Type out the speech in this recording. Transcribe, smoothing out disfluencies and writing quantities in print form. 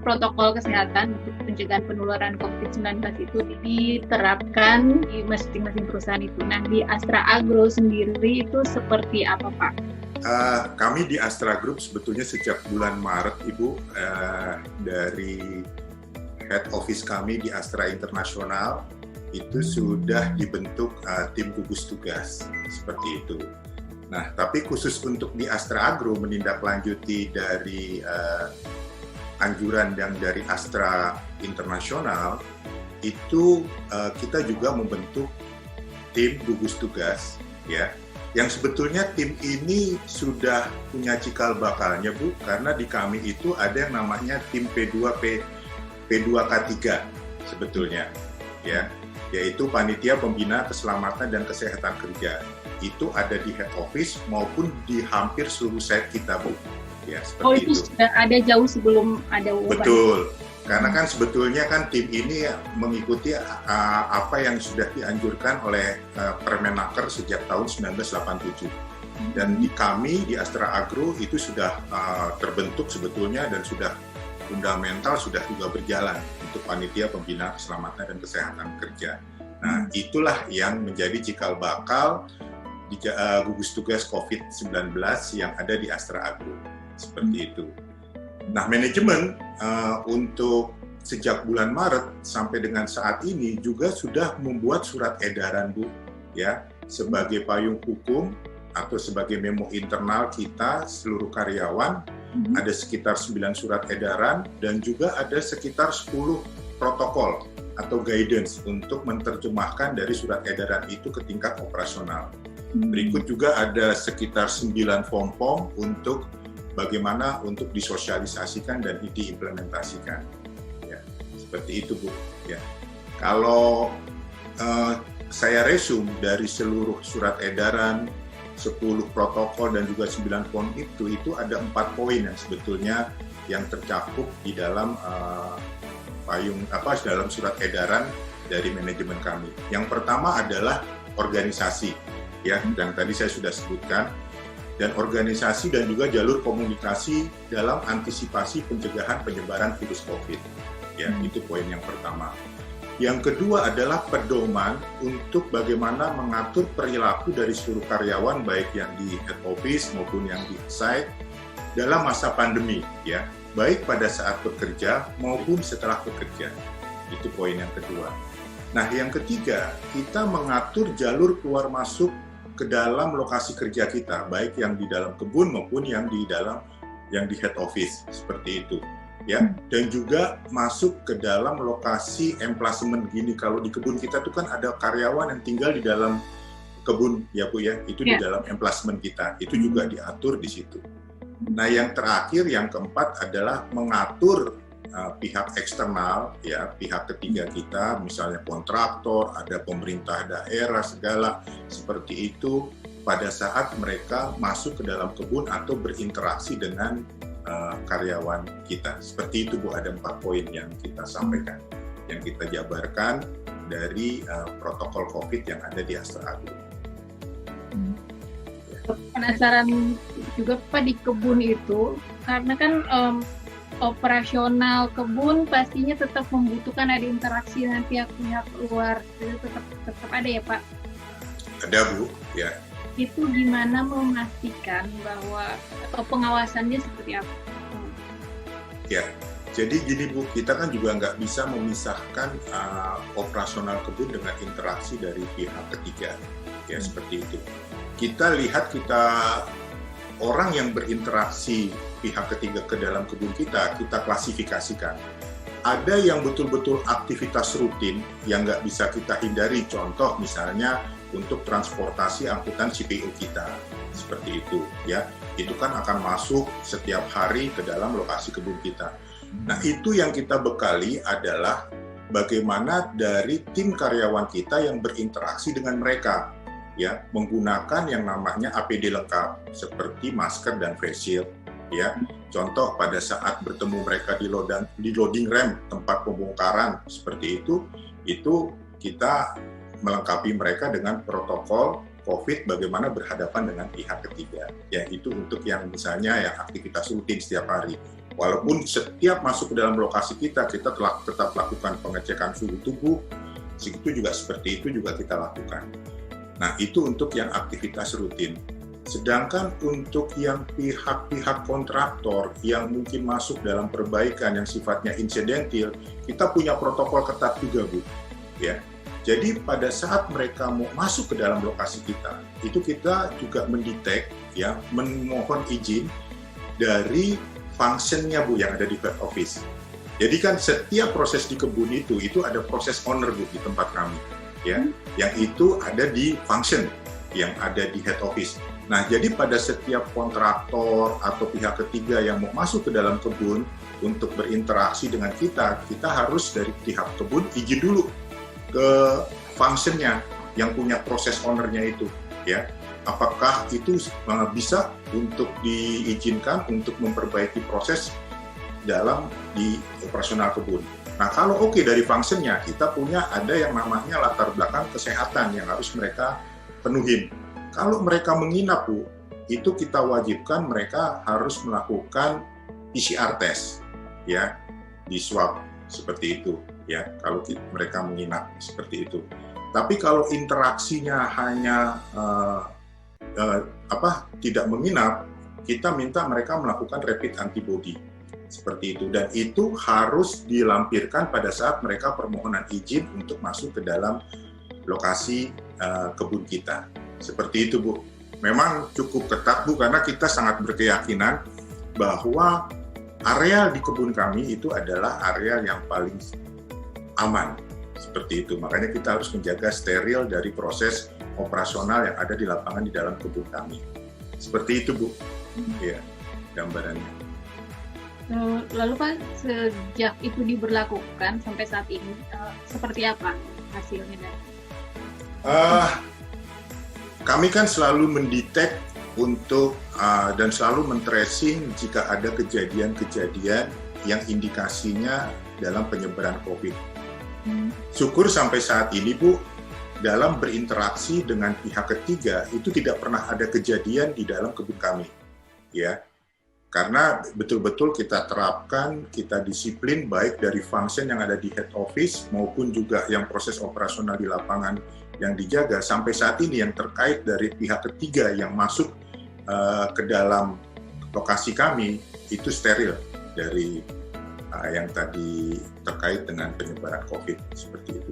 protokol kesehatan untuk pencegahan penularan COVID-19 itu diterapkan di masing-masing perusahaan itu. Nah, di Astra Agro sendiri itu seperti apa, Pak? Kami di Astra Group sebetulnya sejak bulan Maret, Ibu, dari head office kami di Astra Internasional itu sudah dibentuk tim gugus tugas seperti itu. Nah, tapi khusus untuk di Astra Agro menindaklanjuti dari anjuran yang dari Astra Internasional, itu kita juga membentuk tim gugus tugas, ya. Yang sebetulnya tim ini sudah punya cikal bakalnya, Bu, karena di kami itu ada yang namanya tim P2K3 sebetulnya, ya, yaitu Panitia Pembina Keselamatan dan Kesehatan Kerja. Itu ada di head office maupun di hampir seluruh site kita, Bu. Ya, seperti itu sudah ada jauh sebelum ada wabah. Betul. Karena kan sebetulnya kan tim ini mengikuti apa yang sudah dianjurkan oleh Permenaker sejak tahun 1987. Dan di kami, di Astra Agro, itu sudah terbentuk sebetulnya dan sudah fundamental, sudah juga berjalan untuk Panitia Pembina Keselamatan dan Kesehatan Kerja. Nah, itulah yang menjadi cikal bakal di gugus tugas COVID-19 yang ada di Astra Agro. Seperti itu. Nah, manajemen untuk sejak bulan Maret sampai dengan saat ini juga sudah membuat surat edaran, Bu, ya, sebagai payung hukum atau sebagai memo internal kita seluruh karyawan. Ada sekitar 9 surat edaran dan juga ada sekitar 10 protokol atau guidance untuk menerjemahkan dari surat edaran itu ke tingkat operasional. Berikut juga ada sekitar 9 form untuk bagaimana untuk disosialisasikan dan diimplementasikan. Ya, seperti itu, Bu. Ya. Kalau saya resume dari seluruh surat edaran, 10 protokol dan juga 9 form itu ada 4 poin yang sebetulnya yang tercakup di dalam dalam surat edaran dari manajemen kami. Yang pertama adalah organisasi, ya, yang tadi saya sudah sebutkan, dan organisasi dan juga jalur komunikasi dalam antisipasi pencegahan penyebaran virus COVID. Ya, itu poin yang pertama. Yang kedua adalah pedoman untuk bagaimana mengatur perilaku dari seluruh karyawan, baik yang di head office maupun yang di site dalam masa pandemi, ya, baik pada saat bekerja maupun setelah bekerja. Itu poin yang kedua. Nah, yang ketiga, kita mengatur jalur keluar masuk ke dalam lokasi kerja kita, baik yang di dalam kebun maupun yang di head office, seperti itu, ya. Dan juga masuk ke dalam lokasi emplasement gini. Kalau di kebun kita tuh kan ada karyawan yang tinggal di dalam kebun, ya, Bu, ya. Itu di dalam emplasement kita. Itu juga diatur di situ. Nah, yang terakhir, yang keempat adalah mengatur pihak eksternal, ya, pihak ketiga kita, misalnya kontraktor, ada pemerintah daerah, segala seperti itu pada saat mereka masuk ke dalam kebun atau berinteraksi dengan karyawan kita. Seperti itu, Bu, ada 4 poin yang kita sampaikan, yang kita jabarkan dari protokol COVID yang ada di Astra Agro. Penasaran juga, Pak, di kebun itu, karena kan operasional kebun pastinya tetap membutuhkan ada interaksi dengan pihak-pihak luar, itu tetap ada, ya, Pak? Ada, Bu, ya. Itu gimana memastikan bahwa atau pengawasannya seperti apa? Ya, jadi gini, Bu, kita kan juga nggak bisa memisahkan operasional kebun dengan interaksi dari pihak ketiga, ya, seperti itu. Kita lihat orang yang berinteraksi pihak ketiga ke dalam kebun kita klasifikasikan. Ada yang betul-betul aktivitas rutin yang nggak bisa kita hindari, contoh misalnya untuk transportasi angkutan CPO kita, seperti itu, ya. Itu kan akan masuk setiap hari ke dalam lokasi kebun kita. Nah, itu yang kita bekali adalah bagaimana dari tim karyawan kita yang berinteraksi dengan mereka, ya, menggunakan yang namanya APD lengkap seperti masker dan face shield, ya. Contoh pada saat bertemu mereka di loading ramp tempat pembongkaran seperti itu kita melengkapi mereka dengan protokol COVID bagaimana berhadapan dengan pihak ketiga, ya, itu untuk yang misalnya yang aktivitas rutin setiap hari. Walaupun setiap masuk ke dalam lokasi kita telah tetap lakukan pengecekan suhu tubuh, itu juga seperti itu juga kita lakukan. Nah, itu untuk yang aktivitas rutin. Sedangkan untuk yang pihak-pihak kontraktor yang mungkin masuk dalam perbaikan yang sifatnya insidentil, kita punya protokol ketat juga, Bu. Ya. Jadi pada saat mereka mau masuk ke dalam lokasi kita, itu kita juga mendetek, ya, memohon izin dari function-nya, Bu, yang ada di head office. Jadi kan setiap proses di kebun itu ada proses owner, Bu, di tempat kami, ya, yang itu ada di function yang ada di head office. Nah, jadi pada setiap kontraktor atau pihak ketiga yang mau masuk ke dalam kebun untuk berinteraksi dengan kita harus dari pihak kebun izin dulu ke function-nya yang punya proses owner-nya itu, ya. Apakah itu bisa untuk diizinkan untuk memperbaiki proses dalam di operasional kebun. Nah, kalau oke dari function-nya, kita punya ada yang namanya latar belakang kesehatan yang harus mereka penuhin. Kalau mereka menginap, Bu, itu kita wajibkan mereka harus melakukan PCR test, ya, di swab seperti itu, ya. Kalau mereka menginap seperti itu. Tapi kalau interaksinya hanya tidak menginap, kita minta mereka melakukan rapid antibody seperti itu, dan itu harus dilampirkan pada saat mereka permohonan izin untuk masuk ke dalam lokasi kebun kita. Seperti itu, Bu. Memang cukup ketat, Bu, karena kita sangat berkeyakinan bahwa area di kebun kami itu adalah area yang paling aman. Seperti itu. Makanya kita harus menjaga steril dari proses operasional yang ada di lapangan di dalam kebun kami. Seperti itu, Bu. Ya, gambarannya. Lalu Pak, sejak itu diberlakukan sampai saat ini, seperti apa hasilnya? Kami kan selalu mendetek untuk dan selalu men-tracing jika ada kejadian-kejadian yang indikasinya dalam penyebaran COVID. Syukur sampai saat ini, Bu, dalam berinteraksi dengan pihak ketiga itu tidak pernah ada kejadian di dalam kebun kami, ya. Karena betul-betul kita terapkan, kita disiplin baik dari function yang ada di head office maupun juga yang proses operasional di lapangan yang dijaga sampai saat ini yang terkait dari pihak ketiga yang masuk ke dalam lokasi kami itu steril dari yang tadi terkait dengan penyebaran COVID seperti itu.